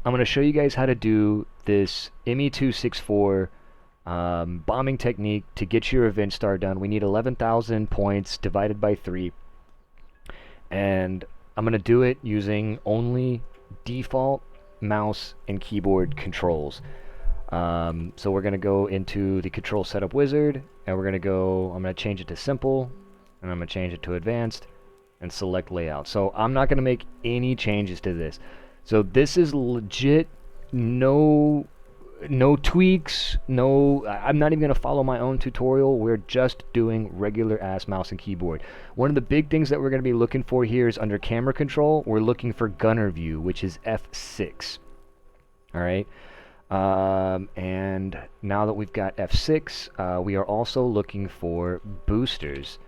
I'm going to show you guys how to do this ME264 bombing technique to get your event star done. We need 11,000 points divided by 3. And I'm going to do it using only default mouse and keyboard controls. So we're going to go into the control setup wizard, and I'm going to change it to simple, and I'm going to change it to advanced, and select layout. So I'm not going to make any changes to this. So this is legit, no tweaks, I'm not even going to follow my own tutorial. We're just doing regular ass mouse and keyboard. One of the big things that we're going to be looking for here is under camera control, we're looking for gunner view, which is F6. Alright, and now that we've got F6, we are also looking for boosters,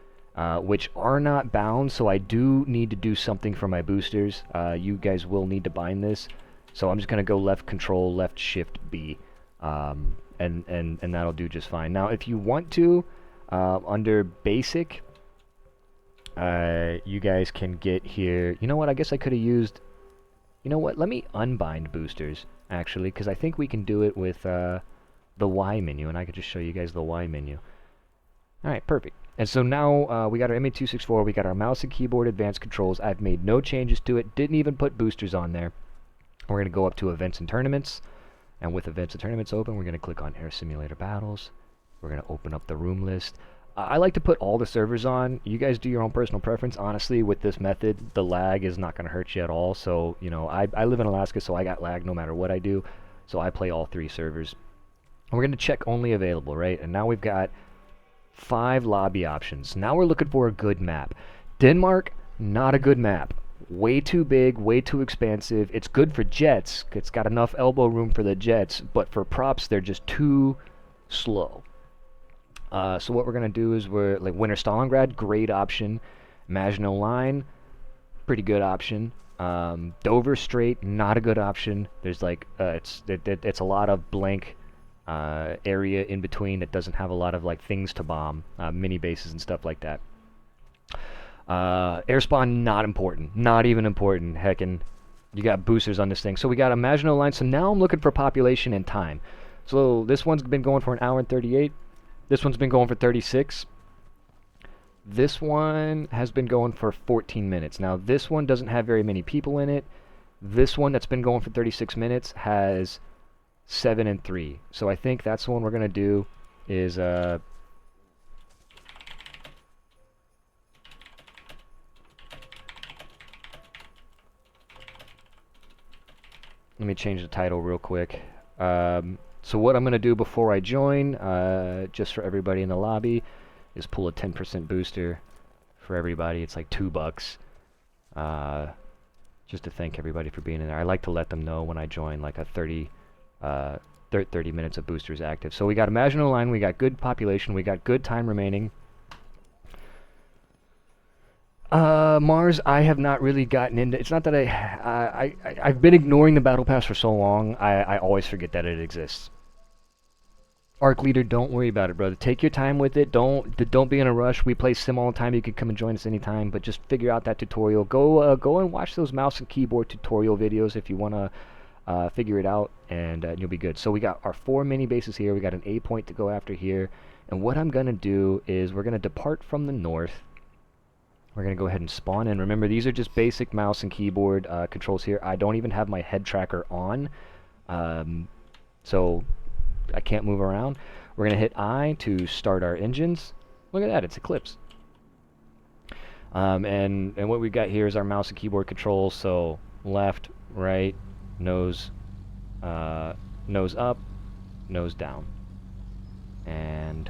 which are not bound, so I do need to do something for my boosters. You guys will need to bind this. So I'm just going to go left control, left shift B, and that'll do just fine. Now if you want to, under basic, you guys can get here, you know what, I guess I could have used, you know what, let me unbind boosters, actually, because I think we can do it with the Y menu, and I could just show you guys the Y menu. Alright, perfect. And so now we got our ME264, we got our mouse and keyboard advanced controls. I've made no changes to it, didn't even put boosters on there. We're going to go up to Events and Tournaments, and with Events and Tournaments open, we're going to click on Air Simulator Battles. We're going to open up the room list. I like to put all the servers on. You guys do your own personal preference. Honestly, with this method, the lag is not going to hurt you at all. So, you know, I live in Alaska, so I got lag no matter what I do. So I play all 3 servers. And we're going to check only available, right? And now we've got 5 lobby options. Now we're looking for a good map. Denmark, not a good map. Way too big, way too expansive. It's good for jets. It's got enough elbow room for the jets, but for props, they're just too slow. So what we're going to do is we're like Winter Stalingrad, great option. Maginot Line, pretty good option. Dover Strait, not a good option. There's like, it's a lot of blank area in between that doesn't have a lot of like things to bomb, mini bases and stuff like that. Air spawn, not important. Not even important. Heckin', you got boosters on this thing. So we got a Maginot Line. So now I'm looking for population and time. So this one's been going for 1 hour and 38. This one's been going for 36. This one has been going for 14 minutes. Now this one doesn't have very many people in it. This one that's been going for 36 minutes has 7 and 3. So I think that's the one we're going to do is... Let me change the title real quick. So what I'm going to do before I join, just for everybody in the lobby, is pull a 10% booster for everybody. It's like $2. Just to thank everybody for being in there. I like to let them know when I join, like a 30 minutes of boosters active. So we got a Maginot Line, we got good population, we got good time remaining. Mars, I have not really gotten into. It's not that I've been ignoring the battle pass for so long. I always forget that it exists. Arc leader, don't worry about it, brother. Take your time with it. Don't be in a rush. We play sim all the time. You can come and join us anytime. But just figure out that tutorial. Go and watch those mouse and keyboard tutorial videos if you wanna figure it out, and you'll be good. So we got our 4 mini bases here. We got an A point to go after here. And what I'm gonna do is we're gonna depart from the north. We're going to go ahead and spawn in. Remember, these are just basic mouse and keyboard controls here. I don't even have my head tracker on, so I can't move around. We're going to hit I to start our engines. Look at that, it's Eclipse. And what we've got here is our mouse and keyboard controls. So left, right, nose up, nose down. And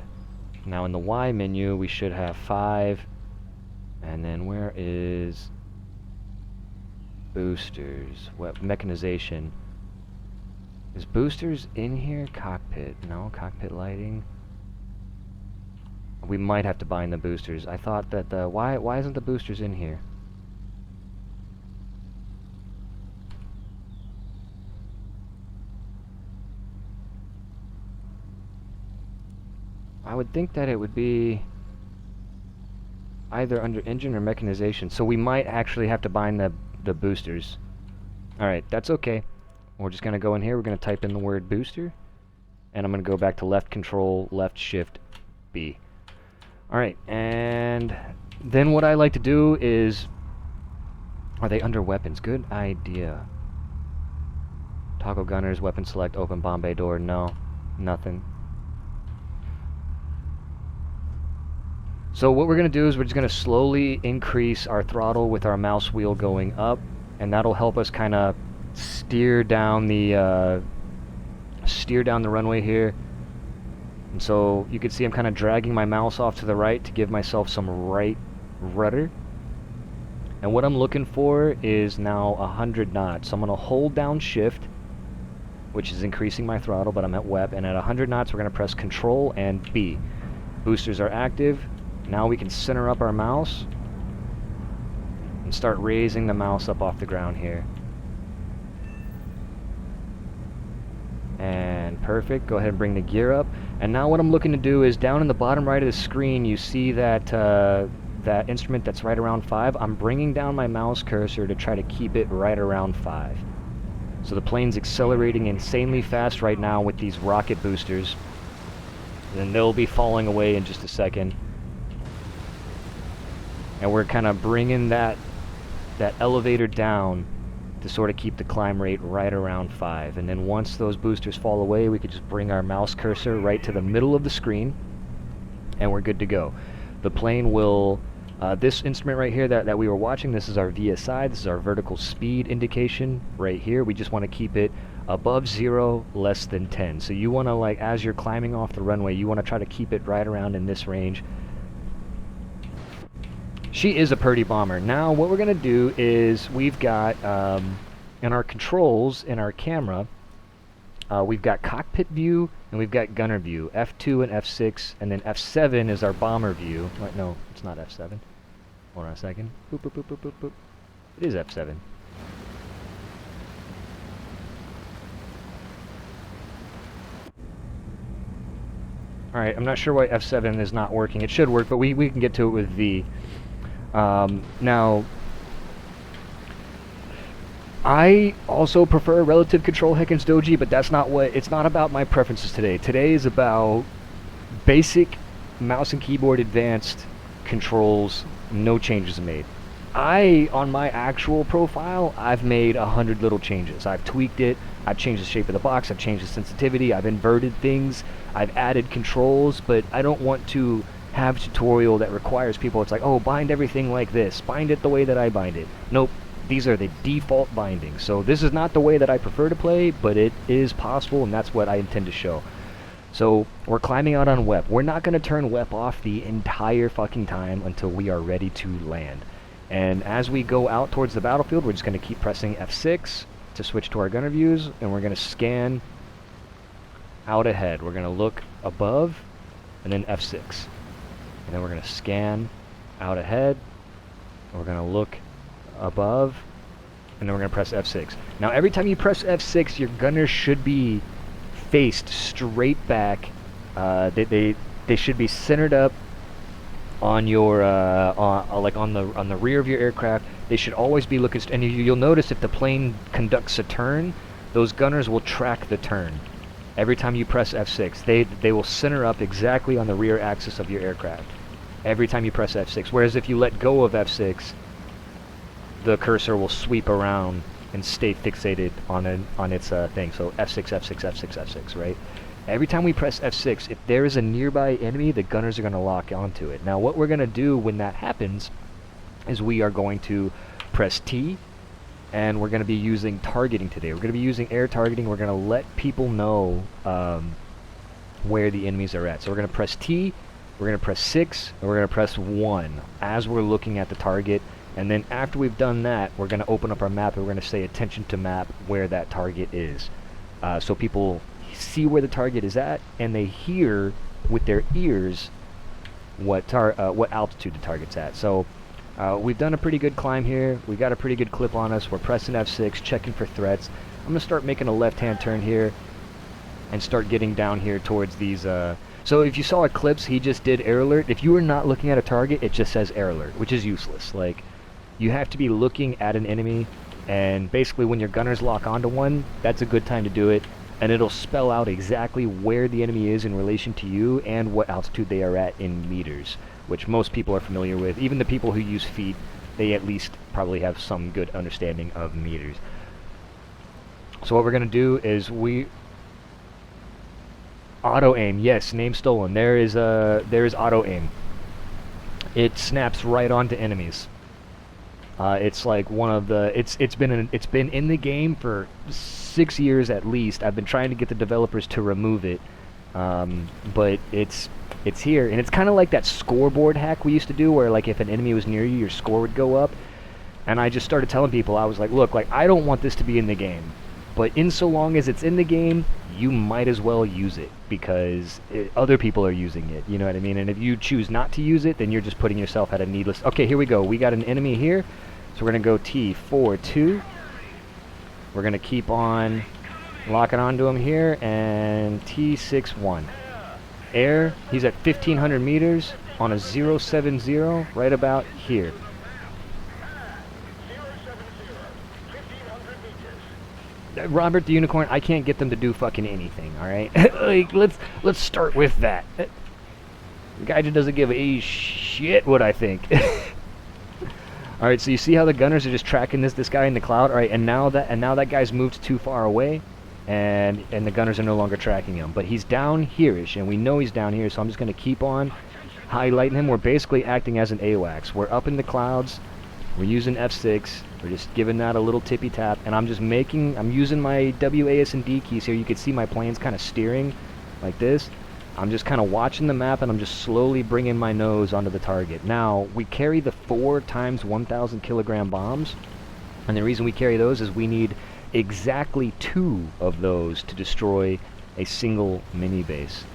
now in the Y menu, we should have 5. And then where is boosters? What mechanization? Is boosters in here? Cockpit. No, cockpit lighting. We might have to bind the boosters. I thought that the why isn't the boosters in here? I would think that it would be either under engine or mechanization, so we might actually have to bind the boosters. Alright, that's okay. We're just going to go in here, we're going to type in the word booster, and I'm going to go back to left control, left shift, B. Alright, and then what I like to do is... Are they under weapons? Good idea. Toggle gunners, weapon select, open bomb bay door. No, nothing. So what we're going to do is we're just going to slowly increase our throttle with our mouse wheel going up, and that'll help us kind of steer down the runway here. And so you can see I'm kind of dragging my mouse off to the right to give myself some right rudder. And what I'm looking for is now 100 knots. So I'm going to hold down shift, which is increasing my throttle, but I'm at WEP, and at 100 knots we're going to press control and B. Boosters are active. Now we can center up our mouse and start raising the mouse up off the ground here. And perfect. Go ahead and bring the gear up. And now what I'm looking to do is down in the bottom right of the screen, you see that that instrument that's right around 5. I'm bringing down my mouse cursor to try to keep it right around 5. So the plane's accelerating insanely fast right now with these rocket boosters. And they'll be falling away in just a second. And we're kind of bringing that elevator down to sort of keep the climb rate right around 5. And then once those boosters fall away, we could just bring our mouse cursor right to the middle of the screen, and we're good to go. The plane will, this instrument right here that we were watching, this is our VSI, this is our vertical speed indication right here. We just want to keep it above 0, less than 10. So you want to, like, as you're climbing off the runway, you want to try to keep it right around in this range. She is a Purdy bomber. Now what we're going to do is we've got, in our controls, in our camera, we've got cockpit view and we've got gunner view, F2 and F6, and then F7 is our bomber view. Wait, no, it's not F7. Hold on a second. Boop, boop, boop, boop, boop, boop. It is F7. Alright, I'm not sure why F7 is not working. It should work, but we can get to it with V. Now, I also prefer relative control Heckens Doji, but that's not what, it's not about my preferences today. Today is about basic mouse and keyboard advanced controls, no changes made. On my actual profile, I've made 100 little changes. I've tweaked it, I've changed the shape of the box, I've changed the sensitivity, I've inverted things, I've added controls, but I don't want to have a tutorial that requires people, it's like, oh, bind everything like this, bind it the way that I bind it. Nope, these are the default bindings. So this is not the way that I prefer to play, but it is possible, and that's what I intend to show. So we're climbing out on WEP. We're not going to turn WEP off the entire fucking time until we are ready to land. And as we go out towards the battlefield, we're just going to keep pressing F6 to switch to our gunner views, and we're going to scan out ahead. We're going to look above, and then F6. And then we're going to scan out ahead, and we're going to look above, and then we're going to press F6. Now every time you press F6, your gunner should be faced straight back. They should be centered up on your like on the rear of your aircraft. They should always be looking, and you'll notice if the plane conducts a turn, those gunners will track the turn. Every time you press F6, they will center up exactly on the rear axis of your aircraft. Every time you press F6. Whereas if you let go of F6, the cursor will sweep around and stay fixated on its thing. So F6, F6, F6, F6, right? Every time we press F6, if there is a nearby enemy, the gunners are going to lock onto it. Now what we're going to do when that happens is we are going to press T, and we're going to be using targeting today. We're going to be using air targeting. We're going to let people know where the enemies are at. So we're going to press T, we're going to press 6, and we're going to press 1 as we're looking at the target. And then after we've done that, we're going to open up our map, and we're going to say attention to map where that target is. So people see where the target is at, and they hear with their ears what altitude the target's at. So we've done a pretty good climb here. We've got a pretty good clip on us. We're pressing F6, checking for threats. I'm going to start making a left-hand turn here and start getting down here towards these... So if you saw Eclipse, he just did air alert. If you were not looking at a target, it just says air alert, which is useless. Like, you have to be looking at an enemy And basically when your gunners lock onto one, that's a good time to do it. And it'll spell out exactly where the enemy is in relation to you and what altitude they are at in meters, which most people are familiar with. Even the people who use feet, they at least probably have some good understanding of meters. So what we're going to do is auto aim. Yes, name stolen. There is auto aim. It snaps right onto enemies. It's like one of the it's been in the game for 6 years at least. I've been trying to get the developers to remove it, but it's here, and it's kind of like that scoreboard hack we used to do, where like if an enemy was near you, your score would go up. And I just started telling people, I was like, look, like I don't want this to be in the game, but in so long as it's in the game, you might as well use it, because other people are using it, you know what I mean? And if you choose not to use it, then you're just putting yourself at a needless... Okay, here we go. We got an enemy here, so we're going to go T4-2. We're going to keep on locking onto him here, and T6-1. Air, he's at 1,500 meters on a 070, right about here. Robert the Unicorn, I can't get them to do fucking anything, alright? Like, let's start with that. The guy just doesn't give a shit what I think. Alright, so you see how the gunners are just tracking this guy in the cloud? Alright, and now that guy's moved too far away, and the gunners are no longer tracking him. But he's down here-ish, and we know he's down here, so I'm just going to keep on highlighting him. We're basically acting as an AWACS. We're up in the clouds. We're using F6. We're just giving that a little tippy tap, and I'm using my WASD keys here. You can see my plane's kind of steering like this. I'm just kind of watching the map, and I'm just slowly bringing my nose onto the target. Now, we carry the 4 times 1,000 kilogram bombs, and the reason we carry those is we need exactly 2 of those to destroy a single mini base.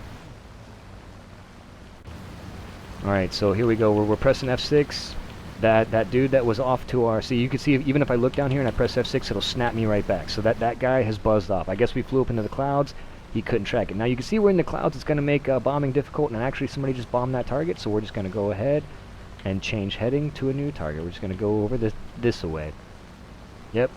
Alright, so here we go. We're pressing F6. That dude that was off to our... See, you can see, even if I look down here and I press F6, it'll snap me right back. So that guy has buzzed off. I guess we flew up into the clouds. He couldn't track it. Now, you can see we're in the clouds. It's going to make bombing difficult, and actually somebody just bombed that target, so we're just going to go ahead and change heading to a new target. We're just going to go over this away. Yep.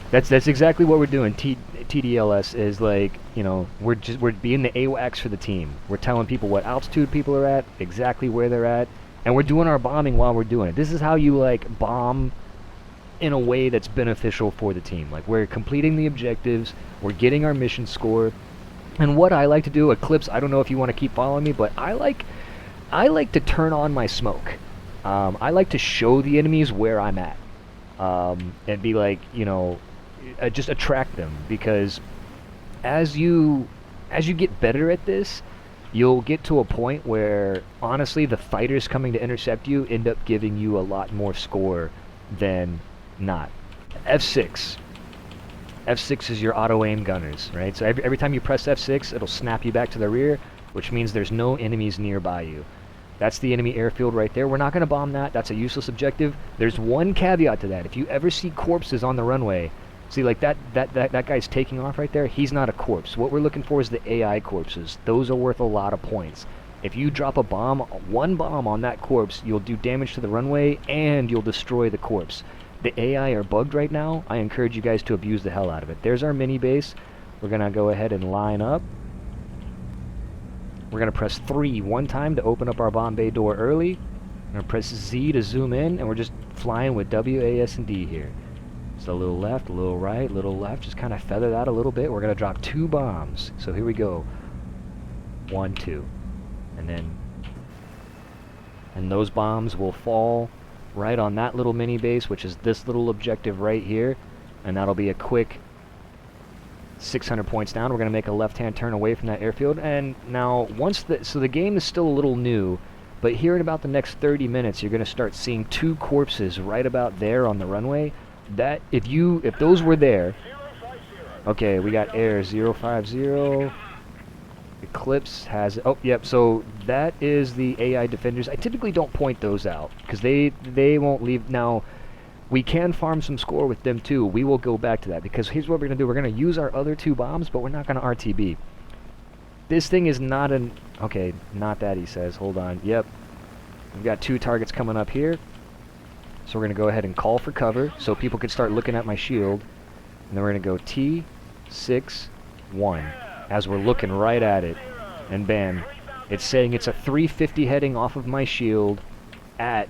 That's exactly what we're doing. TDLS is like, you know, we're being the AWACS for the team. We're telling people what altitude people are at, exactly where they're at, and we're doing our bombing while we're doing it. This is how you, like, bomb in a way that's beneficial for the team. Like, we're completing the objectives, we're getting our mission score, and what I like to do, Eclipse, I don't know if you want to keep following me, but I like to turn on my smoke. I like to show the enemies where I'm at, and be like, you know, just attract them, because as you get better at this, you'll get to a point where, honestly, the fighters coming to intercept you end up giving you a lot more score than not. F6. F6 is your auto-aim gunners, right? So every time you press F6, it'll snap you back to the rear, which means there's no enemies nearby you. That's the enemy airfield right there. We're not going to bomb that. That's a useless objective. There's one caveat to that. If you ever see corpses on the runway, see, like that guy's taking off right there, he's not a corpse. What we're looking for is the AI corpses. Those are worth a lot of points. If you drop a bomb, one bomb on that corpse, you'll do damage to the runway, and you'll destroy the corpse. The AI are bugged right now. I encourage you guys to abuse the hell out of it. There's our mini base. We're going to go ahead and line up. We're going to press 3 one time to open up our bomb bay door early. We're going to press Z to zoom in, and we're just flying with WASD here. So a little left, a little right, a little left. Just kind of feather that a little bit. We're going to drop 2 bombs. So here we go. 1, 2. And those bombs will fall right on that little mini base, which is this little objective right here. And that'll be a quick 600 points down. We're going to make a left-hand turn away from that airfield. And now, so the game is still a little new, but here in about the next 30 minutes, you're going to start seeing 2 corpses right about there on the runway. That, if those were there, okay, we got air 050. Eclipse has, oh, yep, so that is the AI defenders. I typically don't point those out, because they won't leave. Now, we can farm some score with them too. We will go back to that, because here's what we're going to do. We're going to use our other 2 bombs, but we're not going to RTB. This thing is not an, okay, not that, he says. Hold on, yep. We've got 2 targets coming up here. So we're going to go ahead and call for cover so people can start looking at my shield. And then we're going to go T61 as we're looking right at it. And bam, it's saying it's a 350 heading off of my shield at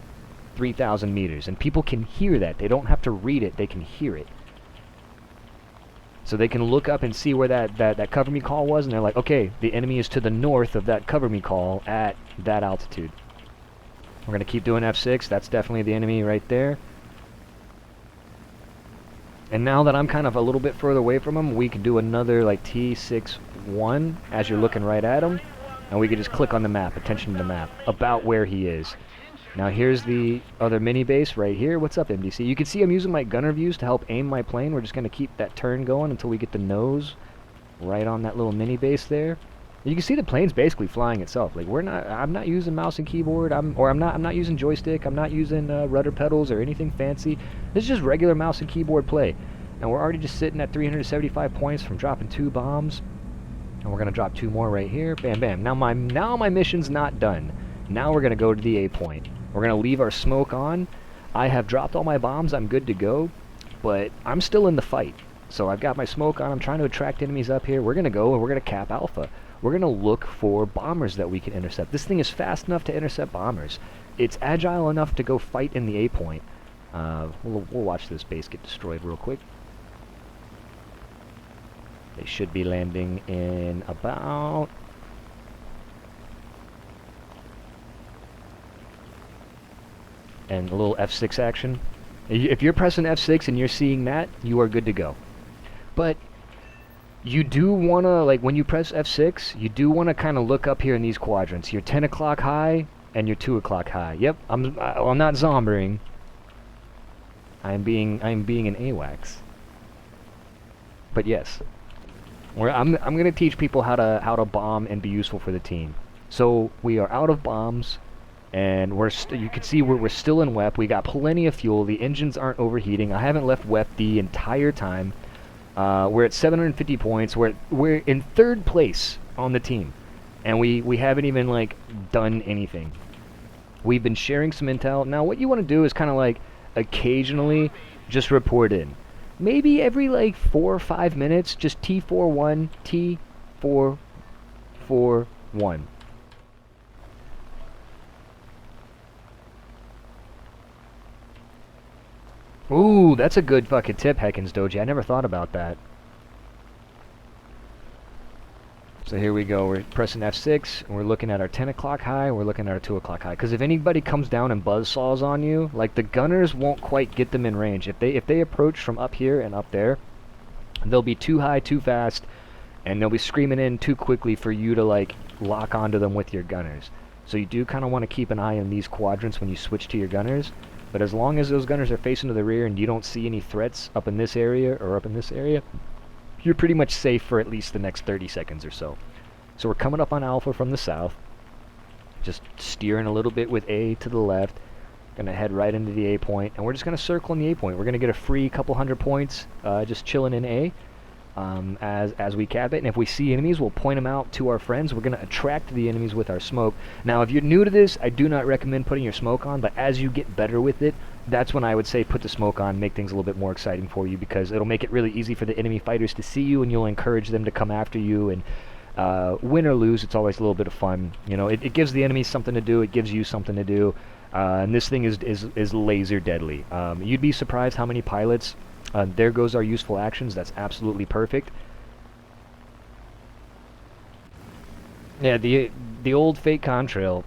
3,000 meters. And people can hear that. They don't have to read it, they can hear it. So they can look up and see where that cover me call was, and they're like, okay, the enemy is to the north of that cover me call at that altitude. We're going to keep doing F6. That's definitely the enemy right there. And now that I'm kind of a little bit further away from him, we can do another like T61 as you're looking right at him. And we can just click on the map, attention to the map, about where he is. Now here's the other mini base right here. What's up, MDC? You can see I'm using my gunner views to help aim my plane. We're just going to keep that turn going until we get the nose right on that little mini base there. You can see the plane's basically flying itself. Like I'm not using mouse and keyboard. I'm not using joystick. I'm not using rudder pedals or anything fancy. This is just regular mouse and keyboard play. And we're already just sitting at 375 points from dropping 2 bombs. And we're going to drop 2 more right here. Bam, bam. Now my mission's not done. Now we're going to go to the A point. We're going to leave our smoke on. I have dropped all my bombs. I'm good to go. But I'm still in the fight. So I've got my smoke on. I'm trying to attract enemies up here. We're going to go and we're going to cap Alpha. We're going to look for bombers that we can intercept. This thing is fast enough to intercept bombers. It's agile enough to go fight in the A point. We'll watch this base get destroyed real quick. They should be landing in about... and a little F6 action. If you're pressing F6 and you're seeing that, you are good to go. But you do want to, like, when you press F6, you do want to kind of look up here in these quadrants. Your 10 o'clock high and your 2 o'clock high. Yep, I'm not zombering. I'm being an AWACS. But yes, I'm going to teach people how to bomb and be useful for the team. So we are out of bombs. And you can see we're still in WEP. We got plenty of fuel. The engines aren't overheating. I haven't left WEP the entire time. We're at 750 points. We're in 3rd place on the team, and we haven't even like done anything. We've been sharing some intel. Now, what you want to do is kind of like occasionally just report in. Maybe every like 4 or 5 minutes, just T41, T441. Ooh, that's a good fucking tip, Heckins Doji. I never thought about that. So here we go. We're pressing F6, and we're looking at our 10 o'clock high, and we're looking at our 2 o'clock high. Because if anybody comes down and buzzsaws on you, like, the gunners won't quite get them in range. If they approach from up here and up there, they'll be too high, too fast, and they'll be screaming in too quickly for you to, like, lock onto them with your gunners. So you do kind of want to keep an eye on these quadrants when you switch to your gunners. But as long as those gunners are facing to the rear and you don't see any threats up in this area or up in this area, you're pretty much safe for at least the next 30 seconds or so. So we're coming up on Alpha from the south. Just steering a little bit with A to the left. Gonna head right into the A point, and we're just gonna circle in the A point. We're gonna get a free couple hundred points just chilling in A as we cap it. And if we see enemies, we'll point them out to our friends. We're gonna attract the enemies with our smoke. Now, if you're new to this, I do not recommend putting your smoke on, but as you get better with it, that's when I would say put the smoke on, make things a little bit more exciting for you, because it'll make it really easy for the enemy fighters to see you, and you'll encourage them to come after you. And win or lose, it's always a little bit of fun. You know, it gives the enemy something to do. It gives you something to do. And this thing is laser deadly. You'd be surprised how many pilots. There goes our useful actions. That's absolutely perfect. Yeah, the old fake contrail.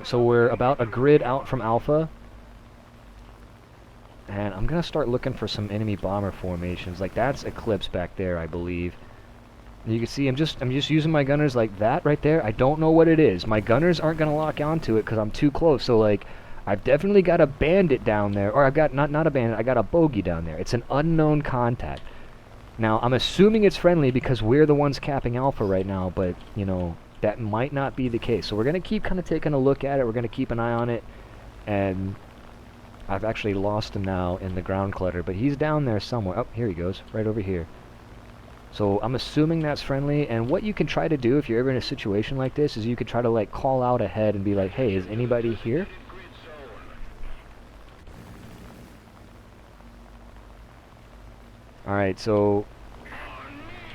So we're about a grid out from Alpha, and I'm gonna start looking for some enemy bomber formations. Like, that's Eclipse back there, I believe. You can see I'm just using my gunners like that right there. I don't know what it is. My gunners aren't gonna lock onto it because I'm too close. So, like, I've definitely got a bandit down there, or I've got not a bandit. I got a bogey down there. It's an unknown contact. Now, I'm assuming it's friendly because we're the ones capping Alpha right now, but, you know, that might not be the case. So we're going to keep kind of taking a look at it. We're going to keep an eye on it. And I've actually lost him now in the ground clutter, but he's down there somewhere. Oh, here he goes, right over here. So I'm assuming that's friendly. And what you can try to do if you're ever in a situation like this is you could try to, like, call out ahead and be like, hey, is anybody here? Alright, so...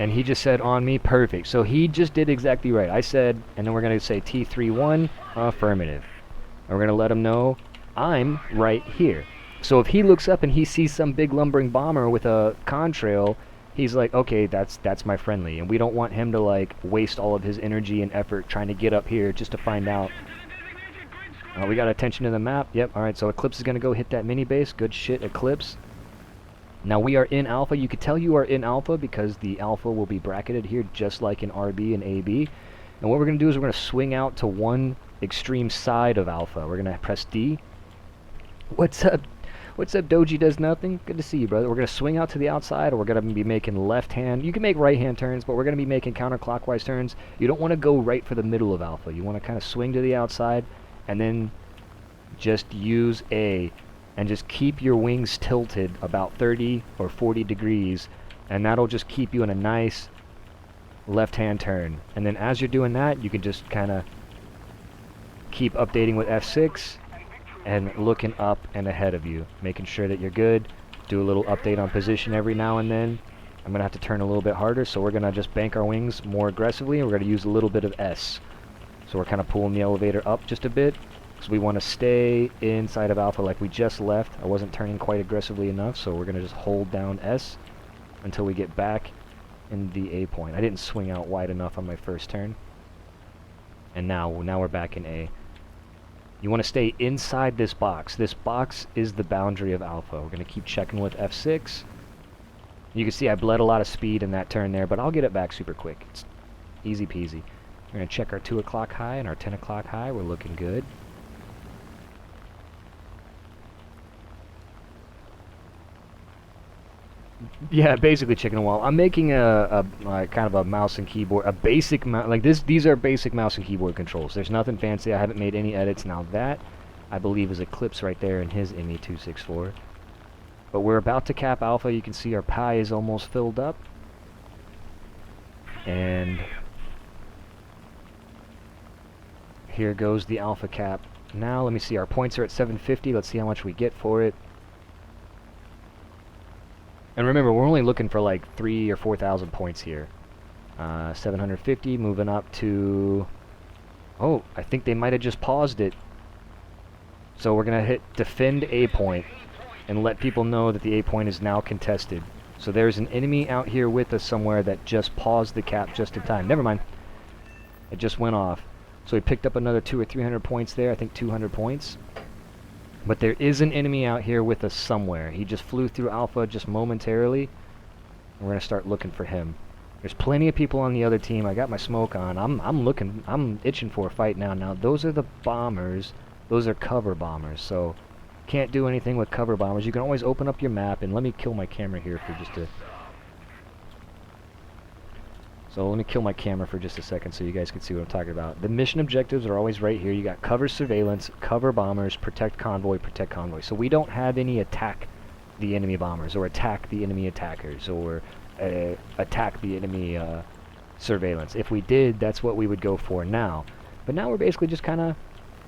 And he just said on me, perfect. So he just did exactly right. I said, and then we're going to say T31, affirmative. And we're going to let him know I'm right here. So if he looks up and he sees some big lumbering bomber with a contrail, he's like, okay, that's my friendly. And we don't want him to like waste all of his energy and effort trying to get up here just to find out. We got attention to the map. Yep, alright, so Eclipse is going to go hit that mini base. Good shit, Eclipse. Now we are in alpha. You could tell you are in alpha because the alpha will be bracketed here just like in RB and AB. And what we're going to do is we're going to swing out to one extreme side of alpha. We're going to press D. What's up? What's up, Doji does nothing? Good to see you, brother. We're going to swing out to the outside, or we're going to be making left hand. You can make right hand turns, but we're going to be making counterclockwise turns. You don't want to go right for the middle of alpha. You want to kind of swing to the outside and then just use A. And just keep your wings tilted about 30 or 40 degrees, and that'll just keep you in a nice left-hand turn. And then as you're doing that, you can just kind of keep updating with F6 and looking up and ahead of you, making sure that you're good. Do a little update on position every now and then. I'm going to have to turn a little bit harder, so we're going to just bank our wings more aggressively, and we're going to use a little bit of S. So we're kind of pulling the elevator up just a bit. So we want to stay inside of alpha like we just left. I wasn't turning quite aggressively enough, so we're going to just hold down S until we get back in the A point. I didn't swing out wide enough on my first turn. And now we're back in A. You want to stay inside this box. This box is the boundary of alpha. We're going to keep checking with F6. You can see I bled a lot of speed in that turn there, but I'll get it back super quick. It's easy peasy. We're going to check our 2 o'clock high and our 10 o'clock high. We're looking good. Yeah, basically chicken and wall. I'm making a kind of a mouse and keyboard, a basic like this. These are basic mouse and keyboard controls. There's nothing fancy. I haven't made any edits. Now that, I believe, is Eclipse right there in his ME264. But we're about to cap alpha. You can see our pie is almost filled up. And here goes the alpha cap. Now let me see. Our points are at 750. Let's see how much we get for it. And remember, we're only looking for like 3,000 or 4,000 points here. 750, moving up to... Oh, I think they might have just paused it. So we're going to hit defend A point and let people know that the A point is now contested. So there's an enemy out here with us somewhere that just paused the cap just in time. Never mind. It just went off. So we picked up another 200 or 300 points there. I think 200 points. But there is an enemy out here with us somewhere. He just flew through alpha just momentarily. We're going to start looking for him. There's plenty of people on the other team. I got my smoke on. I'm itching for a fight now. Now, those are the bombers. Those are cover bombers. So, can't do anything with cover bombers. You can always open up your map, and let me kill my camera here for just a... So let me kill my camera for just a second so you guys can see what I'm talking about. The mission objectives are always right here. You got cover surveillance, cover bombers, protect convoy, protect convoy. So we don't have any attack the enemy bombers or attack the enemy attackers or attack the enemy surveillance. If we did, that's what we would go for now. But now we're basically just kind of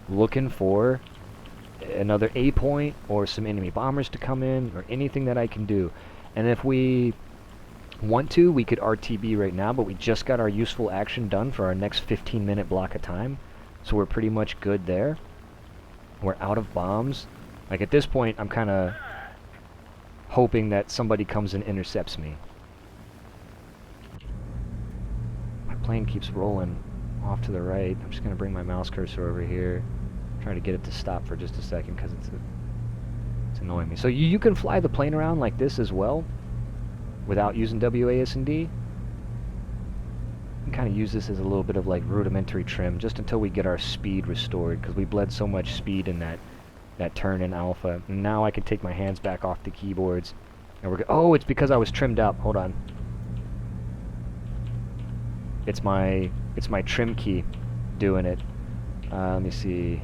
looking for another A point or some enemy bombers to come in or anything that I can do. And if we want to, we could RTB right now, but we just got our useful action done for our next 15-minute block of time, so we're pretty much good there. We're out of bombs. Like at this point, I'm kind of hoping that somebody comes and intercepts me. My plane keeps rolling off to the right. I'm just going to bring my mouse cursor over here, try to get it to stop for just a second because it's annoying me. So you can fly the plane around like this as well, without using WASD. You can kind of use this as a little bit of like rudimentary trim just until we get our speed restored, because we bled so much speed in that turn in alpha. And now I can take my hands back off the keyboards and we're oh, it's because I was trimmed up. Hold on. It's my trim key doing it. Let me see.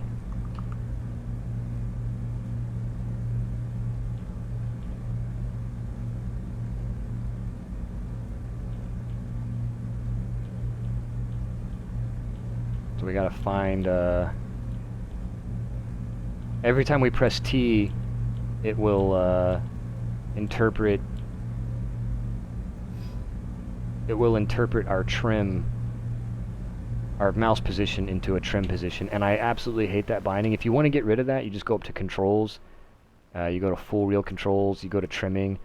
So we gotta find, every time we press T, it will, interpret it will interpret our trim, our mouse position into a trim position, and I absolutely hate that binding. If you want to get rid of that, you just go up to controls, you go to full reel controls, you go to trimming,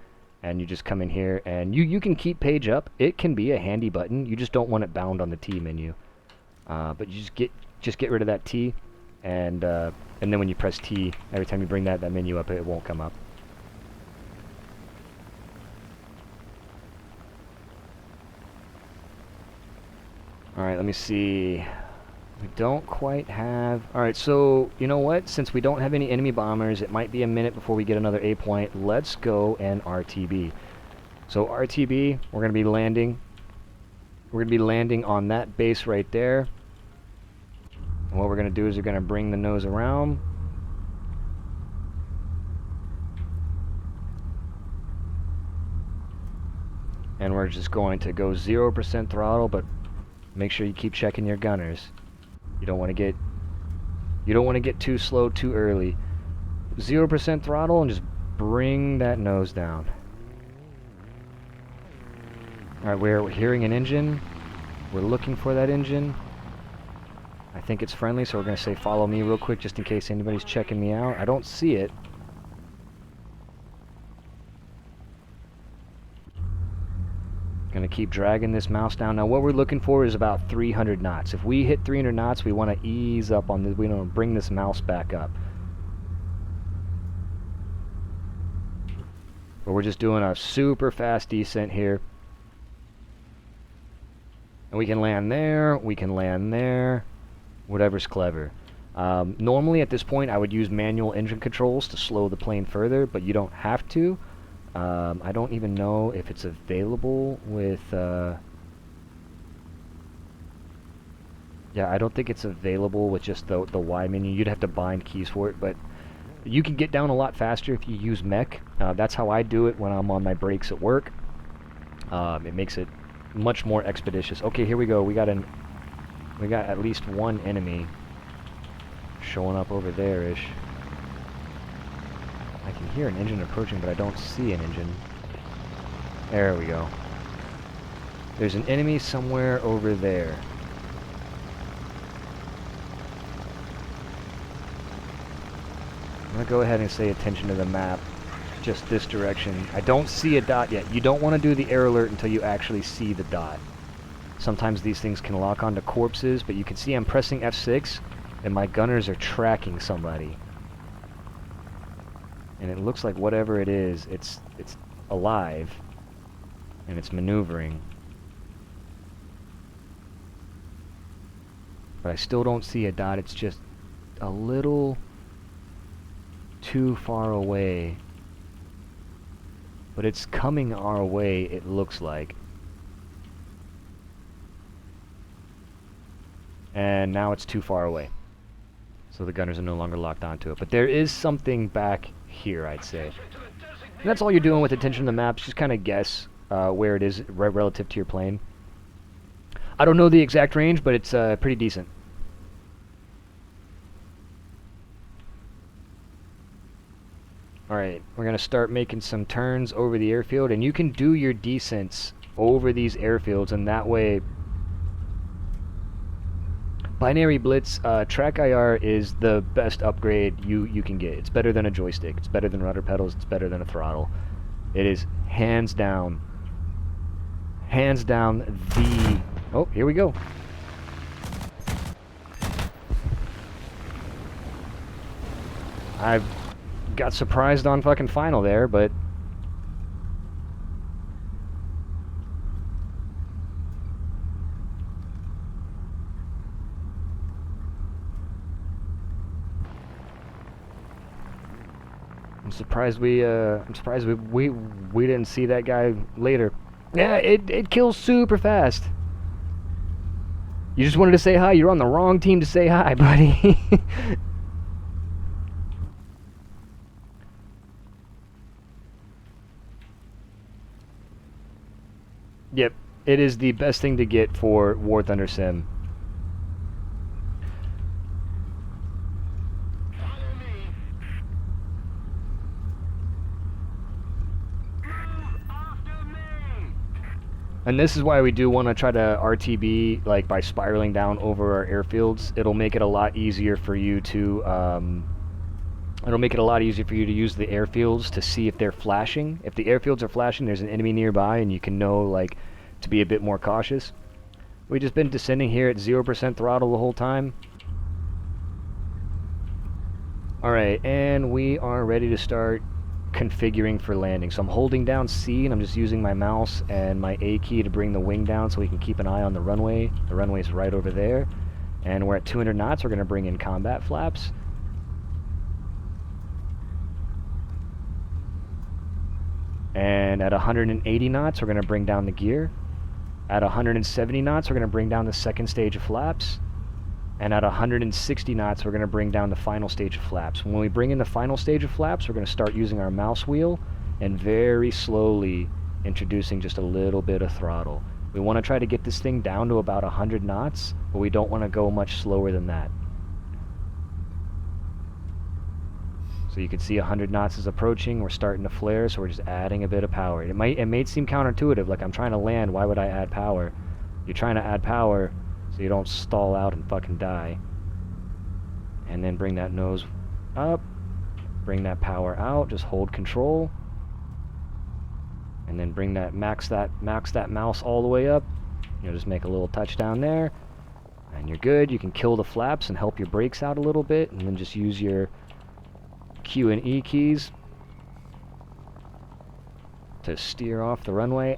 and you just come in here, and you can keep page up. It can be a handy button. You just don't want it bound on the T menu. But you just get rid of that T, and then when you press T, every time you bring that menu up, it won't come up. Alright, let me see. We don't quite have... Alright, so, you know what? Since we don't have any enemy bombers, it might be a minute before we get another A point. Let's go and RTB. So RTB, we're going to be landing. We're going to be landing on that base right there. And what we're going to do is we're going to bring the nose around. And we're just going to go 0% throttle, but make sure you keep checking your gunners. You don't want to get too slow too early. 0% throttle and just bring that nose down. Alright, we're hearing an engine. We're looking for that engine. I think it's friendly, so we're going to say follow me real quick just in case anybody's checking me out. I don't see it. Gonna keep dragging this mouse down. Now what we're looking for is about 300 knots. If we hit 300 knots, we want to ease up on this. We want to bring this mouse back up. But we're just doing a super fast descent here. And we can land there, we can land there, whatever's clever. Normally at this point I would use manual engine controls to slow the plane further, but you don't have to. I don't even know if it's available with, yeah, I don't think it's available with just the Y menu. You'd have to bind keys for it, but you can get down a lot faster if you use mech. That's how I do it when I'm on my breaks at work. It makes it much more expeditious. Okay, here we go. We got at least one enemy showing up over there-ish. I can hear an engine approaching, but I don't see an engine. There we go. There's an enemy somewhere over there. I'm going to go ahead and say attention to the map. Just this direction. I don't see a dot yet. You don't want to do the air alert until you actually see the dot. Sometimes these things can lock onto corpses, but you can see I'm pressing F6, and my gunners are tracking somebody. And it looks like whatever it is, it's alive, and it's maneuvering. But I still don't see a dot. It's just a little too far away. But it's coming our way, it looks like. And now it's too far away. So the gunners are no longer locked onto it. But there is something back here, I'd say. And that's all you're doing with attention to the maps. Just kind of guess where it is relative to your plane. I don't know the exact range, but it's pretty decent. Alright, we're going to start making some turns over the airfield, and you can do your descents over these airfields, and that way... Binary Blitz, Track IR is the best upgrade you can get. It's better than a joystick, it's better than rudder pedals, it's better than a throttle. It is hands down the... Oh, here we go. I've got surprised on fucking final there, but I'm surprised we didn't see that guy later. Yeah, it kills super fast. You just wanted to say hi. You're on the wrong team to say hi, buddy. Yep, it is the best thing to get for War Thunder Sim. And this is why we do want to try to RTB, like by spiraling down over our airfields. It'll make it a lot easier for you to use the airfields to see if they're flashing. If the airfields are flashing, there's an enemy nearby, and you can know, like, to be a bit more cautious. We've just been descending here at 0% throttle the whole time. Alright, and we are ready to start configuring for landing. So I'm holding down C, and I'm just using my mouse and my A key to bring the wing down so we can keep an eye on the runway. The runway's right over there. And we're at 200 knots. We're going to bring in combat flaps. And at 180 knots, we're going to bring down the gear. At 170 knots, we're going to bring down the second stage of flaps. And at 160 knots, we're going to bring down the final stage of flaps. When we bring in the final stage of flaps, we're going to start using our mouse wheel and very slowly introducing just a little bit of throttle. We want to try to get this thing down to about 100 knots, but we don't want to go much slower than that. So you can see 100 knots is approaching. We're starting to flare, so we're just adding a bit of power. It may seem counterintuitive, like I'm trying to land, why would I add power? You're trying to add power so you don't stall out and fucking die. And then bring that nose up, bring that power out, just hold control. And then bring that, max that mouse all the way up. You'll just make a little touchdown there. And you're good. You can kill the flaps and help your brakes out a little bit, and then just use your Q and E keys to steer off the runway.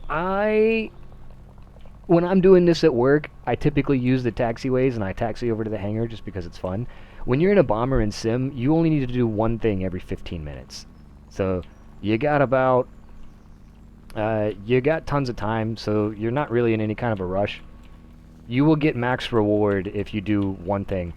When I'm doing this at work, I typically use the taxiways and I taxi over to the hangar just because it's fun. When you're in a bomber in sim, you only need to do one thing every 15 minutes. So you got about you got tons of time, so you're not really in any kind of a rush. You will get max reward if you do one thing.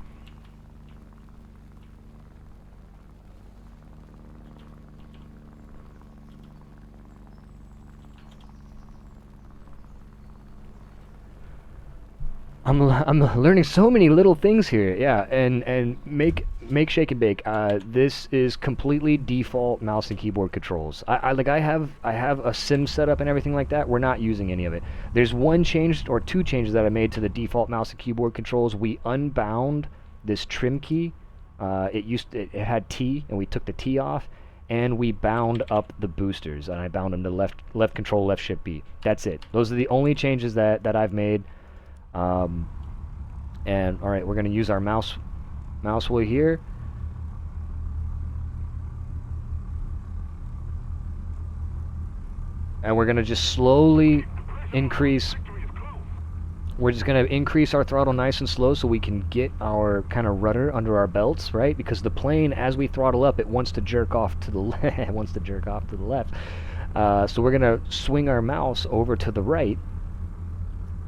I'm learning so many little things here, yeah, and make shake and bake. This is completely default mouse and keyboard controls. I have a sim setup and everything like that. We're not using any of it. There's one change or two changes that I made to the default mouse and keyboard controls. We unbound this trim key. It had T, and we took the T off, and we bound up the boosters, and I bound them to left control, left shift B. That's it. Those are the only changes that I've made. And alright, we're going to use our mouse wheel here. And we're going to just slowly increase. We're just going to increase our throttle nice and slow so we can get our kind of rudder under our belts, right? Because the plane, as we throttle up, it wants to jerk off to the left. It wants to jerk off to the left. So we're going to swing our mouse over to the right.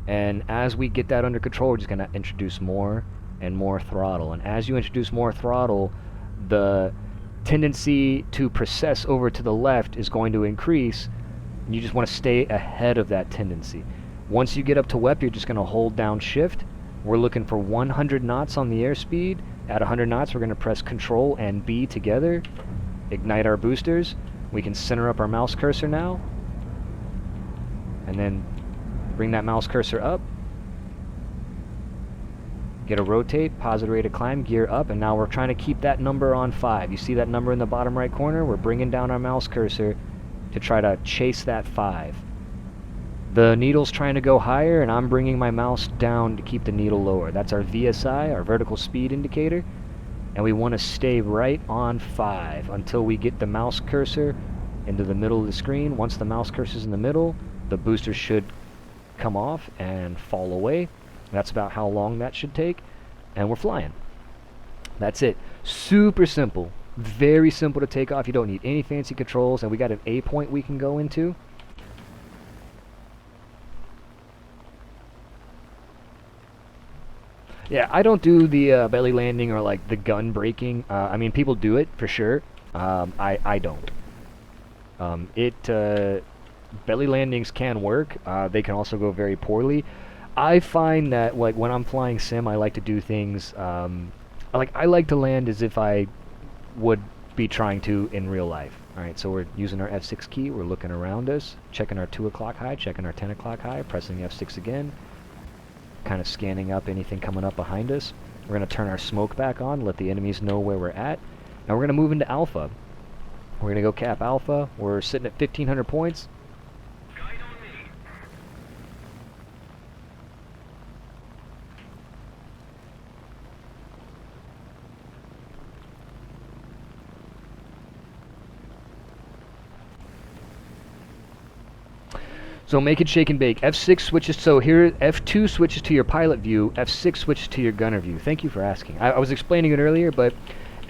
And as we get that under control, we're just going to introduce more and more throttle. And as you introduce more throttle, the tendency to precess over to the left is going to increase. And you just want to stay ahead of that tendency. Once you get up to WEP, you're just going to hold down shift. We're looking for 100 knots on the airspeed. At 100 knots, we're going to press Control and B together. Ignite our boosters. We can center up our mouse cursor now. And then bring that mouse cursor up. Get a rotate, positive rate of climb, gear up, and now we're trying to keep that number on 5. You see that number in the bottom right corner? We're bringing down our mouse cursor to try to chase that 5. The needle's trying to go higher, and I'm bringing my mouse down to keep the needle lower. That's our VSI, our vertical speed indicator, and we want to stay right on 5 until we get the mouse cursor into the middle of the screen. Once the mouse cursor's in the middle, the booster should come off and fall away. That's about how long that should take, and we're flying. That's it. Super simple. Very simple to take off. You don't need any fancy controls, and we got an A point we can go into. Yeah, I don't do the belly landing or like the gun braking. I mean, people do it for sure. I don't. Belly landings can work. They can also go very poorly. I find that like when I'm flying sim, I like to do things. I like to land as if I would be trying to in real life. Alright, so we're using our F6 key, we're looking around us, checking our 2 o'clock high, checking our 10 o'clock high, pressing F6 again, kind of scanning up anything coming up behind us. We're going to turn our smoke back on, let the enemies know where we're at. Now we're going to move into Alpha. We're going to go cap Alpha. We're sitting at 1,500 points. So make it shake and bake. F6 switches, so here F2 switches to your pilot view, F6 switches to your gunner view. Thank you for asking. I was explaining it earlier, but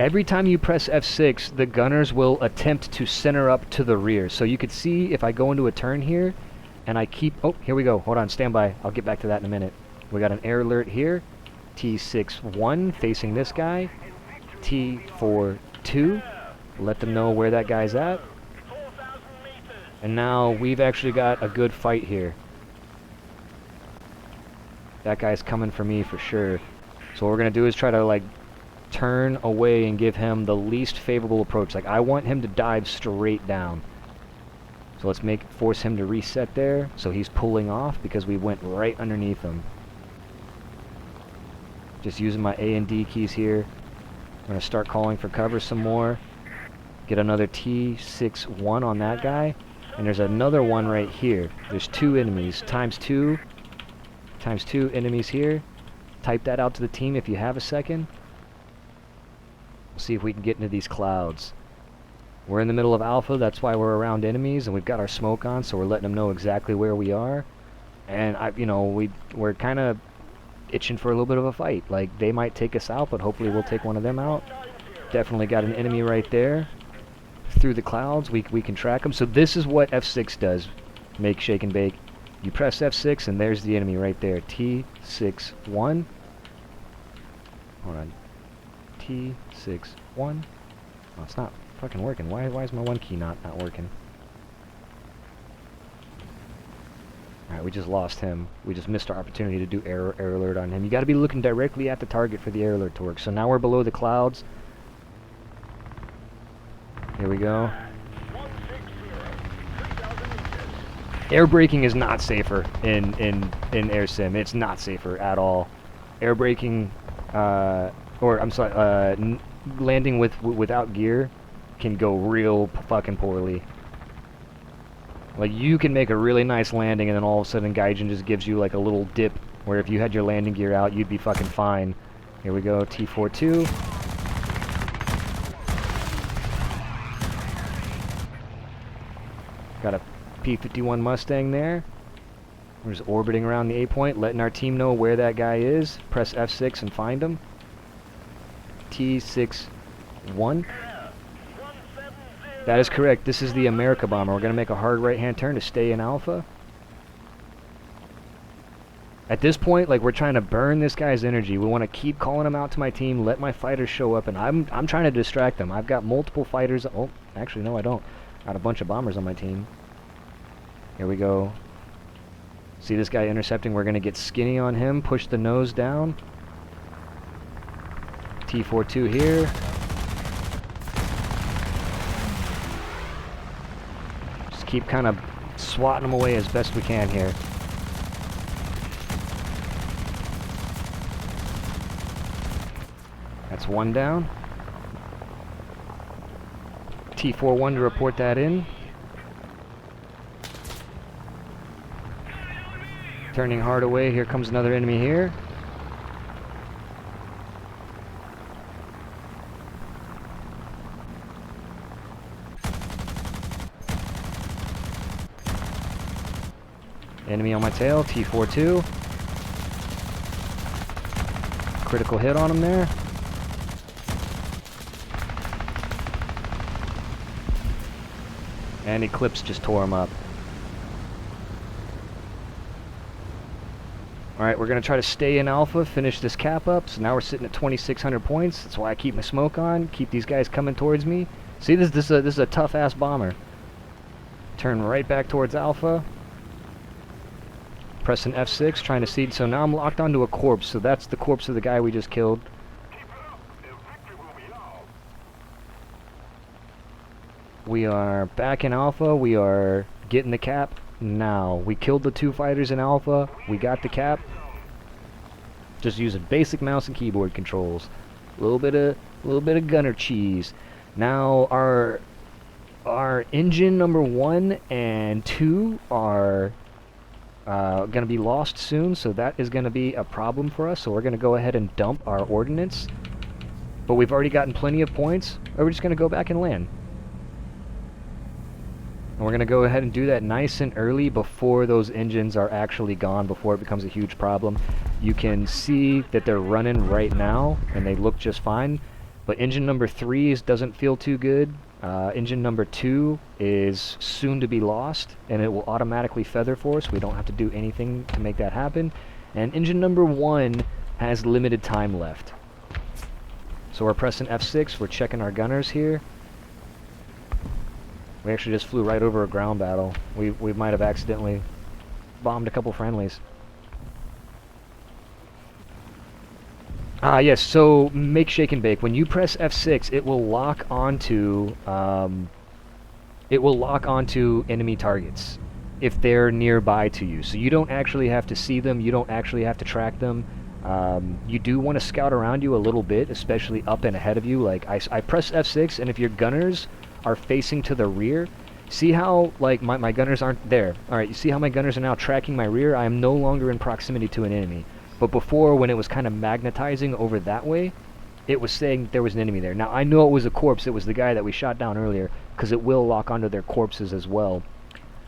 every time you press F6, the gunners will attempt to center up to the rear. So you could see if I go into a turn here, and I keep, oh, here we go. Hold on, stand by. I'll get back to that in a minute. We got an air alert here. T61 facing this guy. T42. Let them know where that guy's at. And now we've actually got a good fight here. That guy's coming for me for sure. So what we're going to do is try to like turn away and give him the least favorable approach. Like I want him to dive straight down. So let's force him to reset there. So he's pulling off because we went right underneath him. Just using my A and D keys here. I'm going to start calling for cover some more. Get another T61 on that guy. And there's another one right here. There's 2 enemies. Times 2 enemies here. Type that out to the team if you have a second. We'll see if we can get into these clouds. We're in the middle of Alpha, that's why we're around enemies, and we've got our smoke on, so we're letting them know exactly where we are. And we're kind of itching for a little bit of a fight. Like they might take us out, but hopefully we'll take one of them out. Definitely got an enemy right there. Through the clouds, we can track them. So this is what F6 does. Make, shake, and bake. You press F6, and there's the enemy right there. T61. Hold on. T61. Oh, it's not fucking working. Why is my one key not working? Alright, we just lost him. We just missed our opportunity to do air alert on him. You got to be looking directly at the target for the air alert to work. So now we're below the clouds. Here we go. Air braking is not safer in air sim. It's not safer at all. Air braking, landing without gear can go real fucking poorly. Like you can make a really nice landing and then all of a sudden Gaijin just gives you like a little dip where if you had your landing gear out you'd be fucking fine. Here we go, T42. Got a P-51 Mustang there. We're just orbiting around the A point, letting our team know where that guy is. Press F6 and find him. T61. That is correct. This is the America bomber. We're going to make a hard right-hand turn to stay in Alpha. At this point, like, we're trying to burn this guy's energy. We want to keep calling him out to my team, let my fighters show up, and I'm trying to distract them. I've got multiple fighters. Oh, actually, no, I don't. Got a bunch of bombers on my team. Here we go. See this guy intercepting? We're going to get skinny on him. Push the nose down. T42 here. Just keep kind of swatting them away as best we can here. That's one down. T41 to report that in. Turning hard away, here comes another enemy here. Enemy on my tail, T42. Critical hit on him there. And Eclipse just tore him up. Alright, we're going to try to stay in Alpha, finish this cap up. So now we're sitting at 2,600 points. That's why I keep my smoke on, keep these guys coming towards me. See, this is a tough-ass bomber. Turn right back towards Alpha. Pressing F6, trying to seed. So now I'm locked onto a corpse. So that's the corpse of the guy we just killed. We are back in Alpha. We are getting the cap now. We killed the 2 fighters in Alpha. We got the cap. Just using basic mouse and keyboard controls. A little bit of gunner cheese. Now our engine number 1 and 2 are going to be lost soon, so that is going to be a problem for us. So we're going to go ahead and dump our ordnance. But we've already gotten plenty of points. Or we're just going to go back and land. And we're going to go ahead and do that nice and early before those engines are actually gone, before it becomes a huge problem. You can see that they're running right now, and they look just fine. But engine number 3 doesn't feel too good. Engine number 2 is soon to be lost, and it will automatically feather for us. We don't have to do anything to make that happen. And engine number 1 has limited time left. So we're pressing F6, we're checking our gunners here. We actually just flew right over a ground battle. We might have accidentally bombed a couple friendlies. Ah, yes, so make shake and bake. When you press F6, it will lock onto enemy targets if they're nearby to you. So you don't actually have to see them, you don't actually have to track them. You do want to scout around you a little bit, especially up and ahead of you. Like I press F6, and if your gunners are facing to the rear, see how like my gunners aren't there. Alright, you see how my gunners are now tracking my rear? I am no longer in proximity to an enemy. But before, when it was kind of magnetizing over that way, it was saying there was an enemy there. Now, I know it was a corpse. It was the guy that we shot down earlier, because it will lock onto their corpses as well.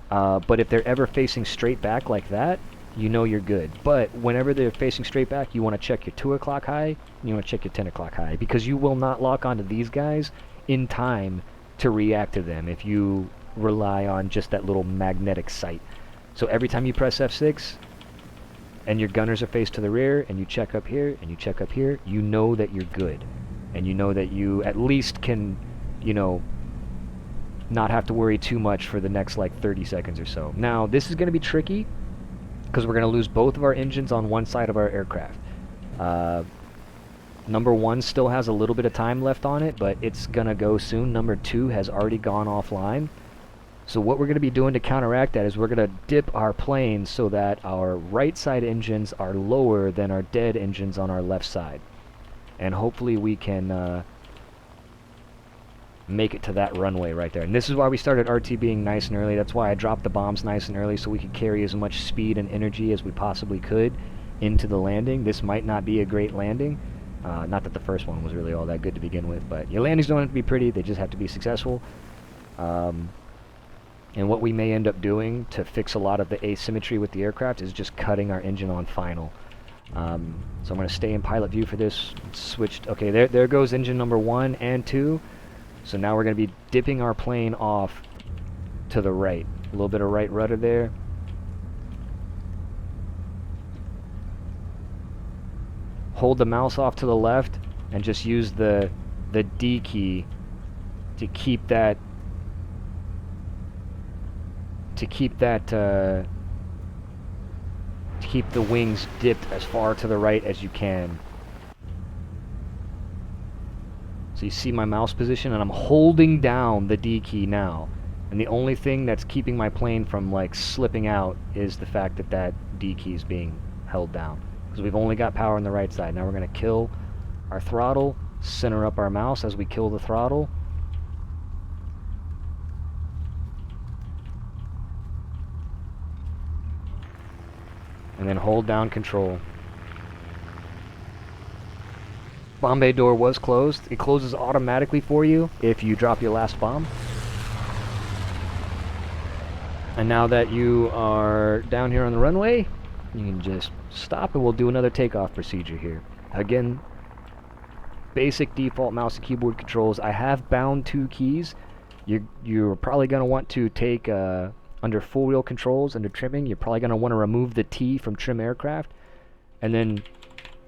But if they're ever facing straight back like that, you know you're good. But whenever they're facing straight back, you want to check your 2 o'clock high, and you want to check your 10 o'clock high, because you will not lock onto these guys in time to react to them if you rely on just that little magnetic sight. So every time you press F6, and your gunners are faced to the rear, and you check up here, and you check up here, you know that you're good. And you know that you at least can, you know, not have to worry too much for the next, like, 30 seconds or so. Now, this is going to be tricky, because we're going to lose both of our engines on one side of our aircraft. Number 1 still has a little bit of time left on it, but it's going to go soon. Number 2 has already gone offline. So what we're going to be doing to counteract that is we're going to dip our plane so that our right side engines are lower than our dead engines on our left side. And hopefully we can make it to that runway right there. And this is why we started RT being nice and early. That's why I dropped the bombs nice and early, so we could carry as much speed and energy as we possibly could into the landing. This might not be a great landing. Not that the first one was really all that good to begin with, but your landings don't have to be pretty, they just have to be successful. And what we may end up doing to fix a lot of the asymmetry with the aircraft is just cutting our engine on final. So I'm going to stay in pilot view for this. Switched. Okay, there goes engine number 1 and 2. So now we're going to be dipping our plane off to the right. A little bit of right rudder there. Hold the mouse off to the left and just use the D key to keep that to keep the wings dipped as far to the right as you can. So you see my mouse position, and I'm holding down the D key now. And the only thing that's keeping my plane from like slipping out is the fact that that D key is being held down. Because we've only got power on the right side. Now we're going to kill our throttle, center up our mouse as we kill the throttle. And then hold down control. Bomb bay door was closed. It closes automatically for you if you drop your last bomb. And now that you are down here on the runway, you can just stop and we'll do another takeoff procedure here. Again, basic default mouse and keyboard controls. I have bound 2 keys. You're probably going to want to take under full wheel controls, under trimming, you're probably going to want to remove the T from trim aircraft, and then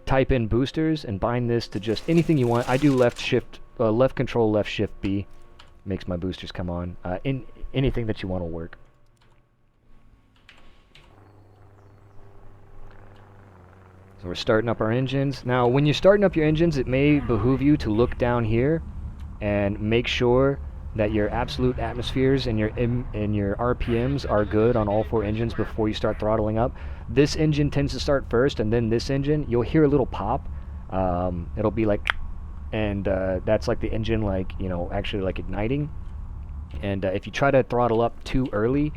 type in boosters and bind this to just anything you want. I do left control, left shift B, makes my boosters come on. In anything that you want to work. So we're starting up our engines. Now, when you're starting up your engines, it may behoove you to look down here and make sure that your absolute atmospheres and your RPMs are good on all 4 engines before you start throttling up. This engine tends to start first, and then this engine, you'll hear a little pop. It'll be like, and that's like the engine, like, you know, actually like igniting. And if you try to throttle up too early,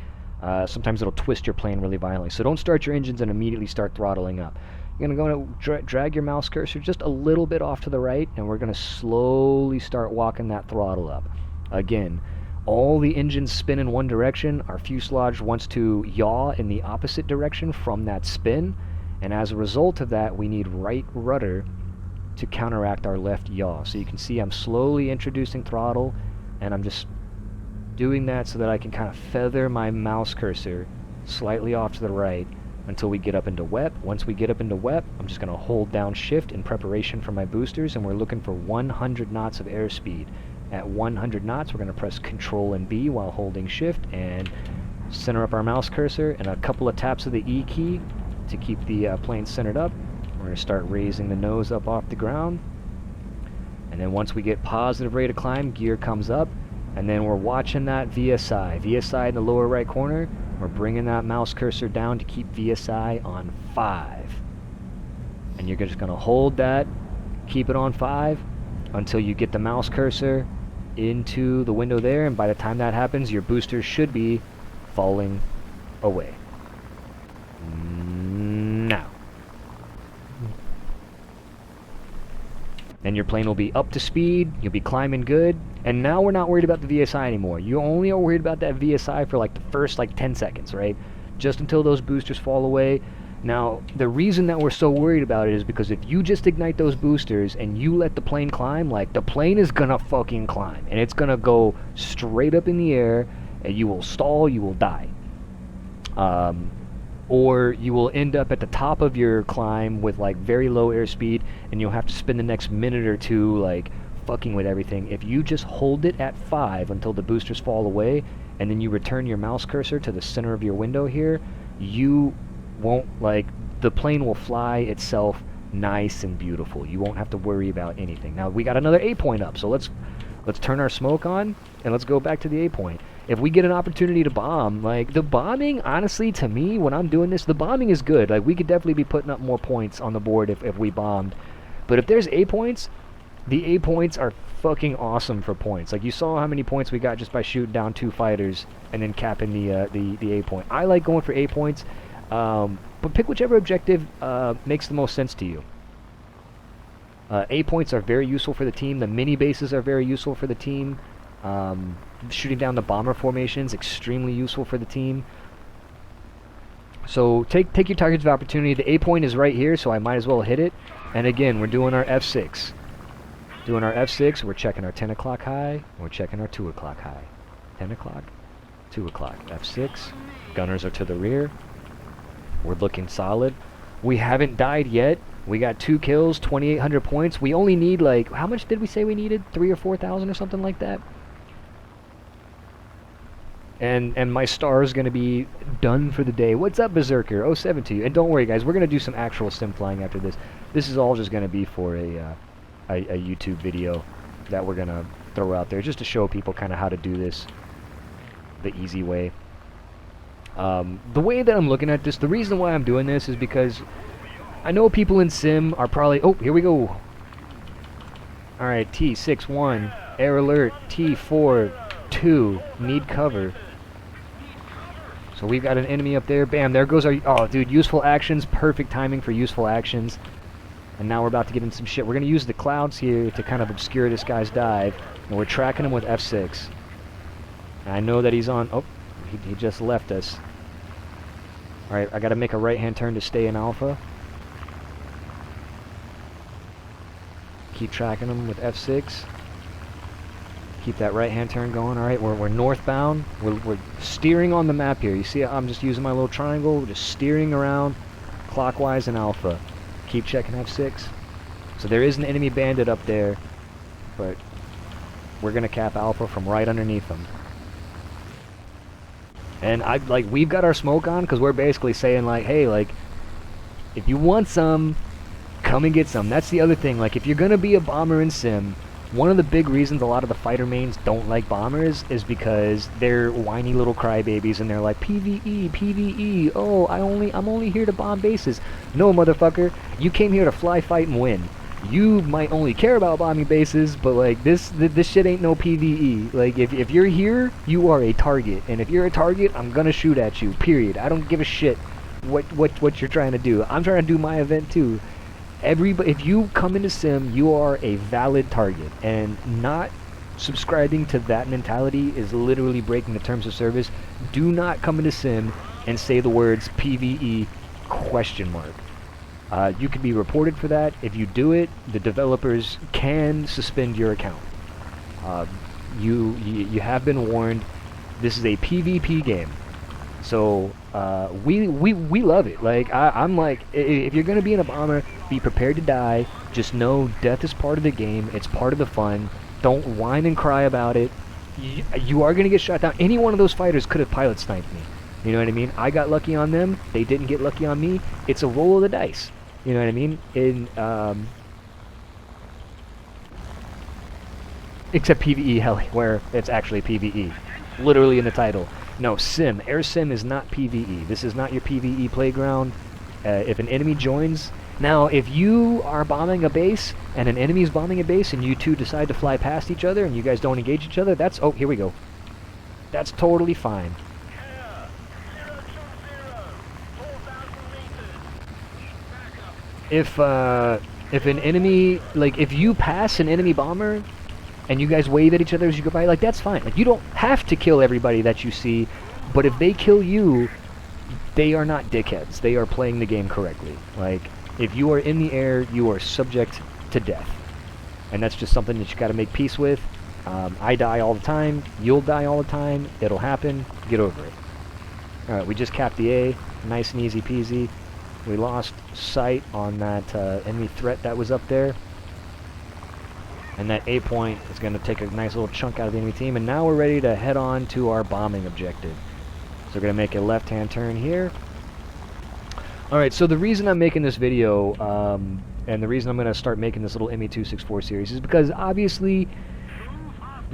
sometimes it'll twist your plane really violently. So don't start your engines and immediately start throttling up. You're going to drag your mouse cursor just a little bit off to the right, and we're going to slowly start walking that throttle up. Again, all the engines spin in one direction. Our fuselage wants to yaw in the opposite direction from that spin, and as a result of that, we need right rudder to counteract our left yaw. So you can see I'm slowly introducing throttle, and I'm just doing that so that I can kind of feather my mouse cursor slightly off to the right until we get up into wet. Once we get up into wet, I'm just going to hold down shift in preparation for my boosters, and we're looking for 100 knots of airspeed. At 100 knots, we're going to press Control and B while holding shift and center up our mouse cursor, and a couple of taps of the E key to keep the plane centered up. We're going to start raising the nose up off the ground, and then once we get positive rate of climb, gear comes up, and then we're watching that VSI. VSI in the lower right corner, we're bringing that mouse cursor down to keep VSI on 5. And you're just going to hold that, keep it on 5, until you get the mouse cursor into the window there, and by the time that happens, your boosters should be falling away. Now. And your plane will be up to speed, you'll be climbing good, and now we're not worried about the VSI anymore. You only are worried about that VSI for like the first like 10 seconds, right? Just until those boosters fall away. Now, the reason that we're so worried about it is because if you just ignite those boosters and you let the plane climb, like, the plane is gonna fucking climb, and it's gonna go straight up in the air, and you will stall, you will die. Or you will end up at the top of your climb with like very low airspeed, and you'll have to spend the next minute or two like fucking with everything. If you just hold it at 5 until the boosters fall away, and then you return your mouse cursor to the center of your window here, you won't, like, the plane will fly itself nice and beautiful. You won't have to worry about anything. Now we got another A point up, so let's turn our smoke on and let's go back to the A point. If we get an opportunity to bomb, like, the bombing, honestly, to me, when I'm doing this, the bombing is good. Like, we could definitely be putting up more points on the board if we bombed. But if there's A points, the A points are fucking awesome for points. Like, you saw how many points we got just by shooting down 2 fighters and then capping the A point. I like going for A points, but pick whichever objective makes the most sense to you. A points are very useful for the team. The mini bases are very useful for the team. Shooting down the bomber formations, extremely useful for the team. So take your targets of opportunity. The A point is right here, so I might as well hit it. And again, we're doing our F6. Doing our F6, we're checking our 10 o'clock high, we're checking our 2 o'clock high. 10 o'clock, 2 o'clock, F6. Gunners are to the rear. We're looking solid. We haven't died yet. We got 2 kills, 2,800 points. We only need, like, how much did we say we needed? 3,000 or 4,000 or something like that? And my star is going to be done for the day. What's up, Berserker? 07 to you. And don't worry, guys, we're going to do some actual sim flying after this. This is all just going to be for a YouTube video that we're going to throw out there just to show people kind of how to do this the easy way. The way that I'm looking at this, the reason why I'm doing this is because I know people in sim are probably... Oh, here we go. Alright, T61, air alert, T42, need cover. So we've got an enemy up there. Bam, there goes our... Oh, dude, useful actions. Perfect timing for useful actions. And now we're about to get into some shit. We're going to use the clouds here to kind of obscure this guy's dive. And we're tracking him with F6. And I know that he's on... Oh, he just left us. Alright, I got to make a right-hand turn to stay in alpha. Keep tracking him with F6. Keep that right-hand turn going. Alright, we're northbound. We're steering on the map here. You see, I'm just using my little triangle. We're just steering around clockwise in alpha. Keep checking F6. So there is an enemy bandit up there, but we're going to cap alpha from right underneath them. And we've got our smoke on because we're basically saying, like, hey, like, if you want some, come and get some. That's the other thing. Like, if you're going to be a bomber in sim, one of the big reasons a lot of the fighter mains don't like bombers is because they're whiny little crybabies and they're like, PvE, PvE, oh, I'm only here to bomb bases. No, motherfucker, you came here to fly, fight, and win. You might only care about bombing bases, but like this shit ain't no PvE. Like if you're here, you are a target, and if you're a target, I'm gonna shoot at you. Period. I don't give a shit what you're trying to do. I'm trying to do my event too. If you come into Sim, you are a valid target, and not subscribing to that mentality is literally breaking the terms of service. Do not come into Sim and say the words PvE ? You could be reported for that. If you do it, the developers can suspend your account. You have been warned. This is a PvP game, so we love it. Like I'm like, if you're gonna be in a bomber, be prepared to die. Just know death is part of the game. It's part of the fun. Don't whine and cry about it. You are gonna get shot down. Any one of those fighters could have pilot sniped me. You know what I mean? I got lucky on them. They didn't get lucky on me. It's a roll of the dice. You know what I mean? Except PvE Heli, where it's actually PvE. Literally in the title. No, Sim. Air Sim is not PvE. This is not your PvE playground. If an enemy joins... Now, if you are bombing a base, and an enemy is bombing a base, and you two decide to fly past each other, and you guys don't engage each other, that's... Oh, here we go. That's totally fine. If an enemy... Like, if you pass an enemy bomber, and you guys wave at each other as you go by, like, that's fine. Like, you don't have to kill everybody that you see, but if they kill you, they are not dickheads. They are playing the game correctly. Like, if you are in the air, you are subject to death. And that's just something that you gotta make peace with. I die all the time. You'll die all the time. It'll happen. Get over it. Alright, we just capped the A. Nice and easy peasy. We lost sight on that enemy threat that was up there. And that A point is going to take a nice little chunk out of the enemy team. And now we're ready to head on to our bombing objective. So we're going to make a left-hand turn here. Alright, so the reason I'm making this video, and the reason I'm going to start making this little ME264 series is because obviously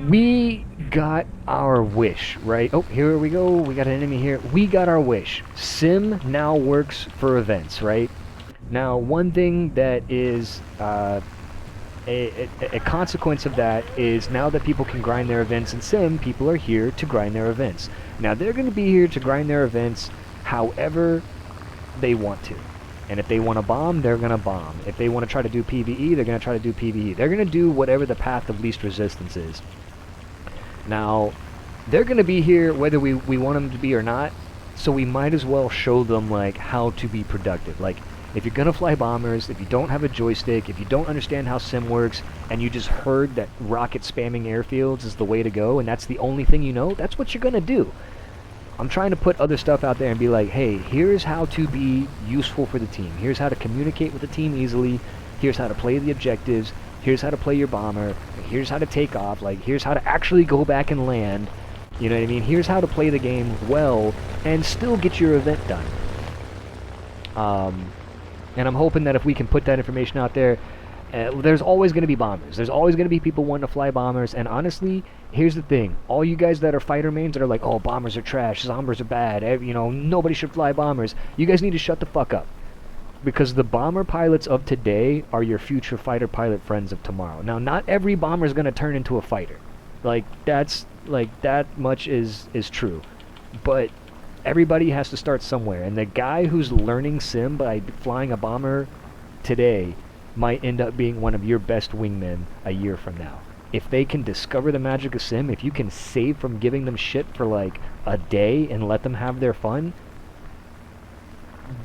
we got our wish, right? Oh, here we go. We got an enemy here. We got our wish. Sim now works for events, right? Now, one thing that is... A consequence of that is now that people can grind their events in Sim, people are here to grind their events. Now they're going to be here to grind their events however they want to. And if they want to bomb, they're going to bomb. If they want to try to do PvE, they're going to try to do PvE. They're going to do whatever the path of least resistance is. Now, they're going to be here whether we want them to be or not, so we might as well show them like how to be productive. Like, if you're gonna fly bombers, if you don't have a joystick, if you don't understand how Sim works, and you just heard that rocket spamming airfields is the way to go, and that's the only thing you know, that's what you're gonna do. I'm trying to put other stuff out there and be like, hey, here's how to be useful for the team. Here's how to communicate with the team easily. Here's how to play the objectives. Here's how to play your bomber. Here's how to take off. Like, here's how to actually go back and land. You know what I mean? Here's how to play the game well and still get your event done. And I'm hoping that if we can put that information out there, there's always going to be bombers. There's always going to be people wanting to fly bombers. And honestly, here's the thing. All you guys that are fighter mains that are like, oh, bombers are trash, bombers are bad, you know, nobody should fly bombers. You guys need to shut the fuck up. Because the bomber pilots of today are your future fighter pilot friends of tomorrow. Now, not every bomber is going to turn into a fighter. Like, that much is true. But everybody has to start somewhere, and the guy who's learning Sim by flying a bomber today might end up being one of your best wingmen a year from now. If they can discover the magic of Sim, if you can save from giving them shit for like a day and let them have their fun,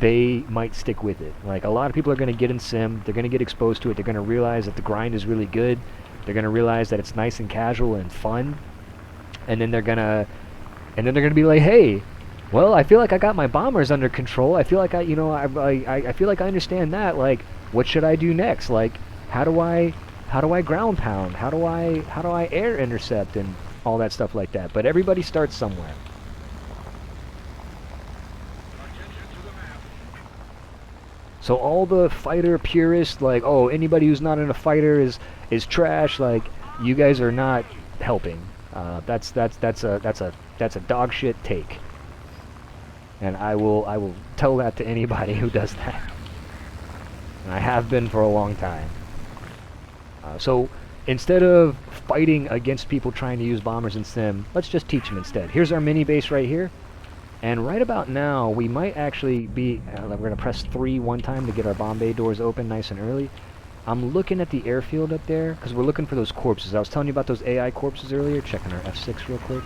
they might stick with it. Like, a lot of people are going to get in Sim, they're going to get exposed to it, they're going to realize that the grind is really good, they're going to realize that it's nice and casual and fun, and then they're going to be like, hey, well, I feel like I got my bombers under control. I feel like I feel like I understand that. Like, what should I do next? Like, how do I ground pound? How do I air intercept and all that stuff like that? But everybody starts somewhere. So all the fighter purists, like, oh, anybody who's not in a fighter is trash. Like, You guys are not helping. That's a dog shit take. And I will tell that to anybody who does that. And I have been for a long time. So instead of fighting against people trying to use bombers in sim, let's just teach them instead. Here's our mini base right here. And right about now, we might actually be... we're going to press 3 one time to get our bomb bay doors open nice and early. I'm looking at the airfield up there, because we're looking for those corpses. I was telling you about those AI corpses earlier. Checking our F6 real quick.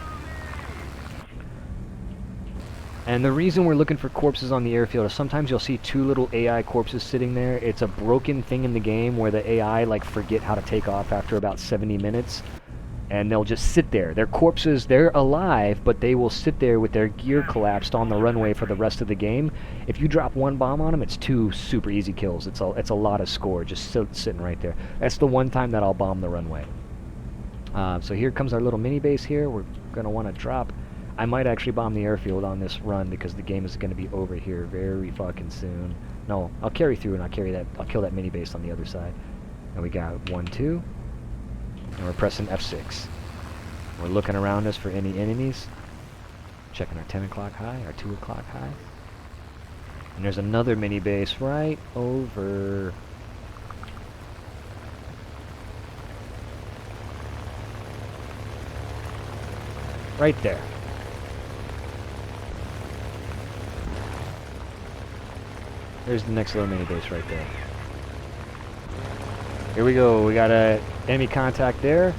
And the reason we're looking for corpses on the airfield is sometimes you'll see 2 little AI corpses sitting there. It's a broken thing in the game where the AI, like, forget how to take off after about 70 minutes. And they'll just sit there. Their corpses, they're alive, but they will sit there with their gear collapsed on the runway for the rest of the game. If you drop 1 bomb on them, it's 2 super easy kills. It's a lot of score just sitting right there. That's the one time that I'll bomb the runway. So here comes our little mini base here. We're going to want to drop. I might actually bomb the airfield on this run because the game is going to be over here very fucking soon. No, I'll carry through and I'll kill that mini base on the other side. And we got 1, 2. And we're pressing F6. We're looking around us for any enemies. Checking our 10 o'clock high, our 2 o'clock high. And there's another mini base right over... right there. There's the next little mini base right there. Here we go. We got a enemy contact there.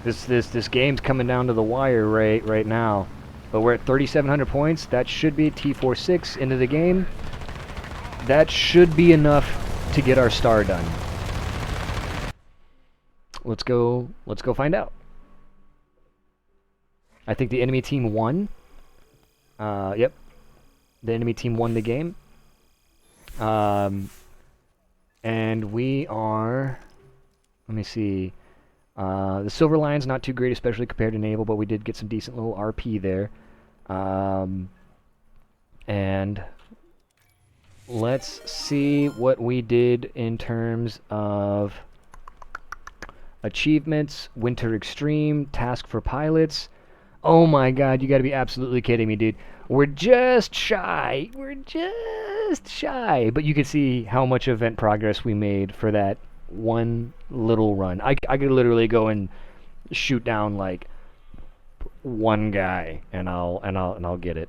This game's coming down to the wire right now. But we're at 3,700 points. That should be T46 into the game. That should be enough to get our star done. Let's go find out. I think the enemy team won. Yep. The enemy team won the game. And we are... let me see. The Silver Lion's not too great, especially compared to Naval, but we did get some decent little RP there. And let's see what we did in terms of achievements. Winter Extreme, Task for Pilots. Oh my god, you gotta be absolutely kidding me, dude. We're just shy. We're just shy. But you can see how much event progress we made for that one little run. I could literally go and shoot down like one guy and I'll get it.